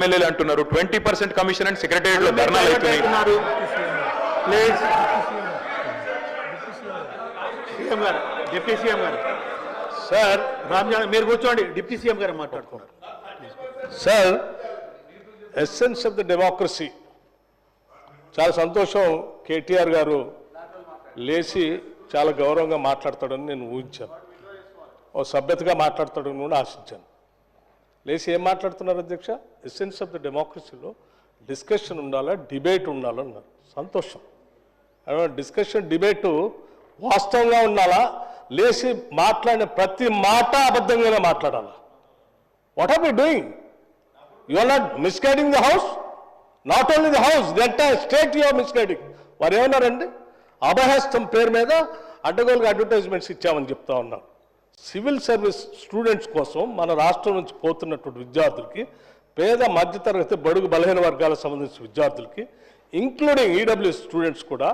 ఎమ్మెల్యేలు అంటున్నారు 20% commission and secretariat లో ధర్నాలు అవుతున్నాయి. ప్లీజ్ సీఎం గారు, డిప్యూటీ సీఎం గారు సార్, రామ్జాన్ మీరు కూర్చోండి. డిప్యూటీ సీఎం గారు మాట్లాడుతున్నారు. Sir, essence of the democracy. చాలా సంతోషం, కేటీఆర్ గారు లేచి చాలా గౌరవంగా మాట్లాడతాడని నేను ఊహించాను. ఓ సభ్యతగా మాట్లాడతాడని కూడా ఆశించాను. లేచి ఏం మాట్లాడుతున్నారు అధ్యక్ష? ఎసెన్స్ ఆఫ్ ద డెమోక్రసీలో డిస్కషన్ ఉండాలా, డిబేట్ ఉండాలన్నారు. సంతోషం. డిస్కషన్ డిబేటు వాస్తవంగా ఉండాలా, లేచి మాట్లాడిన ప్రతి మాట అబద్ధంగానే మాట్లాడాలా. What are we doing? You are not misguiding the house, not only the house, the entire state you are misguiding. వారు ఏమన్నారండి? అభయహస్తం పేరు మీద అడ్డగోలుగా అడ్వర్టైజ్మెంట్స్ ఇచ్చామని చెప్తా ఉన్నారు. సివిల్ సర్వీస్ స్టూడెంట్స్ కోసం మన రాష్ట్రం నుంచి పోతున్నటువంటి విద్యార్థులకి, పేద మధ్యతరగతి బడుగు బలహీన వర్గాలకు సంబంధించిన విద్యార్థులకి, ఇంక్లూడింగ్ ఈడబ్ల్యూఎస్ స్టూడెంట్స్ కూడా,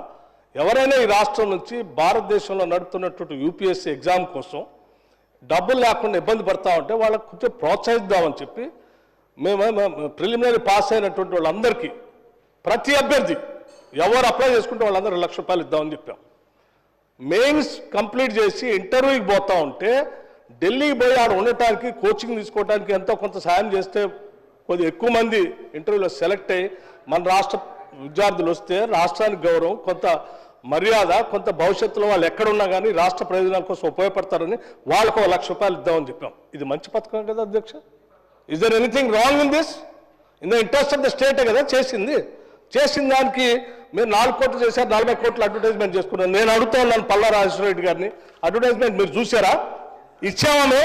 ఎవరైనా ఈ రాష్ట్రం నుంచి భారతదేశంలో నడుపుతున్నటువంటి యూపీఎస్సీ ఎగ్జామ్ కోసం డబ్బులు లేకుండా ఇబ్బంది పడతా ఉంటే వాళ్ళకు కొంచెం ప్రోత్సహిద్దామని చెప్పి మేము ప్రిలిమినరీ పాస్ అయినటువంటి వాళ్ళందరికీ, ప్రతి అభ్యర్థి ఎవరు అప్లై చేసుకుంటే వాళ్ళందరూ ₹1,00,000 ఇద్దామని చెప్పాం. మెయిన్స్ కంప్లీట్ చేసి ఇంటర్వ్యూకి పోతా ఉంటే ఢిల్లీకి పోయి ఆడ ఉండటానికి, కోచింగ్ తీసుకోవడానికి ఎంతో కొంత సాయం చేస్తే కొద్దిగా ఎక్కువ మంది ఇంటర్వ్యూలో సెలెక్ట్ అయ్యి మన రాష్ట్ర విద్యార్థులు వస్తే రాష్ట్రానికి గౌరవం, కొంత మర్యాద, కొంత భవిష్యత్తులో వాళ్ళు ఎక్కడున్నా కానీ రాష్ట్ర ప్రయోజనాల కోసం ఉపయోగపడతారని వాళ్ళకు ₹1,00,000 ఇద్దామని చెప్పాం. ఇది మంచి పథకం కదా అధ్యక్ష? Is there anything wrong in this? In the interest of the స్టేటే కదా చేసింది. చేసిన దానికి మీరు 4 కోట్లు చేశారు, 40 కోట్లు అడ్వర్టైజ్మెంట్ చేసుకున్నారు. నేను అడుగుతా ఉన్నాను పల్లా రాజేశ్వర రెడ్డి గారిని, అడ్వర్టైజ్మెంట్ మీరు చూసారా? ఇచ్చామో?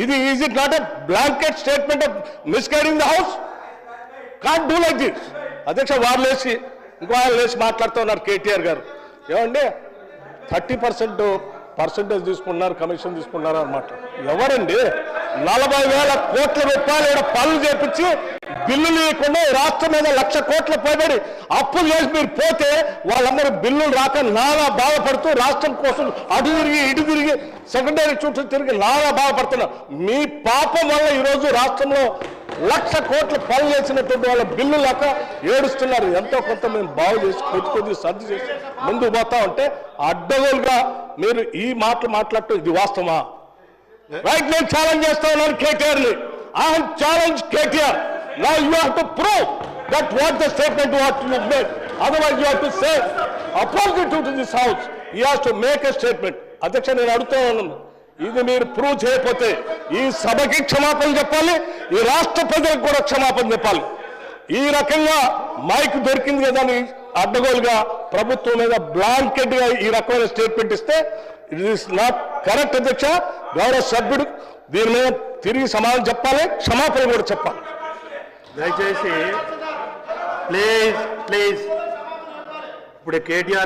ఇది is it not a blanket statement of misguiding the house? Can't do like this. అధ్యక్ష, వారు లేచి ఇంకో ఆయన లేచి మాట్లాడుతూ ఉన్నారు కేటీఆర్ గారు. ఏమండి 30% తీసుకున్నారు, కమిషన్ తీసుకున్నారు అన్నమాట. ఎవరండి 40,000 కోట్ల రూపాయలు పనులు చేపించి బిల్లులు లేకుండా రాష్ట్రం మీద 1,00,000 కోట్ల పైబడి అప్పులు చేసి మీరు పోతే వాళ్ళందరూ బిల్లులు రాక నానా బాధపడుతూ రాష్ట్రం కోసం అటు తిరిగి ఇటు తిరిగి సెకండరీ చుట్టూ తిరిగి నానా బాధపడుతున్నారు. మీ పాపం వల్ల ఈరోజు రాష్ట్రంలో 1,00,000 కోట్ల పనులు చేసినటువంటి వాళ్ళ బిల్లు లేక ఏడుస్తున్నారు. ఎంతో కొంత మేము బాగు చేసి కొద్ది సర్ది చేసి ముందుకు పోతా ఉంటే అడ్డగోలుగా మీరు ఈ మాటలు మాట్లాడటం ఇది వాస్తవమా? రైట్, నేను ఛాలెంజ్ చేస్తా ఉన్నాను కేటీఆర్ని. I have challenge KTR. Now you have to prove that what the statement what you made. Otherwise you have to say opposite to this house. You have to make a statement. అధ్యక్ష, నేను అడుగుతా ఉన్నాను, ఇది మీరు prove చేయకపోతే ఈ సభకి క్షమాపణ చెప్పాలి, ఈ రాష్ట్ర ప్రజలకు కూడా క్షమాపణ చెప్పాలి. ఈ రకంగా మైక్ దొరికింది కదా అని అడ్డగోలుగా ప్రభుత్వం మీద బ్లాంకెట్ గా ఈ రకమైన స్టేట్మెంట్ ఇస్తే ఇట్ ఈస్ నాట్ కరెక్ట్. అధ్యక్ష, గౌరవ సభ్యుడు దీని మీద తిరిగి సమాధానం చెప్పాలి, క్షమాపణ కూడా చెప్పాలి. దయచేసి ప్లీజ్ ఇప్పుడు కేటీఆర్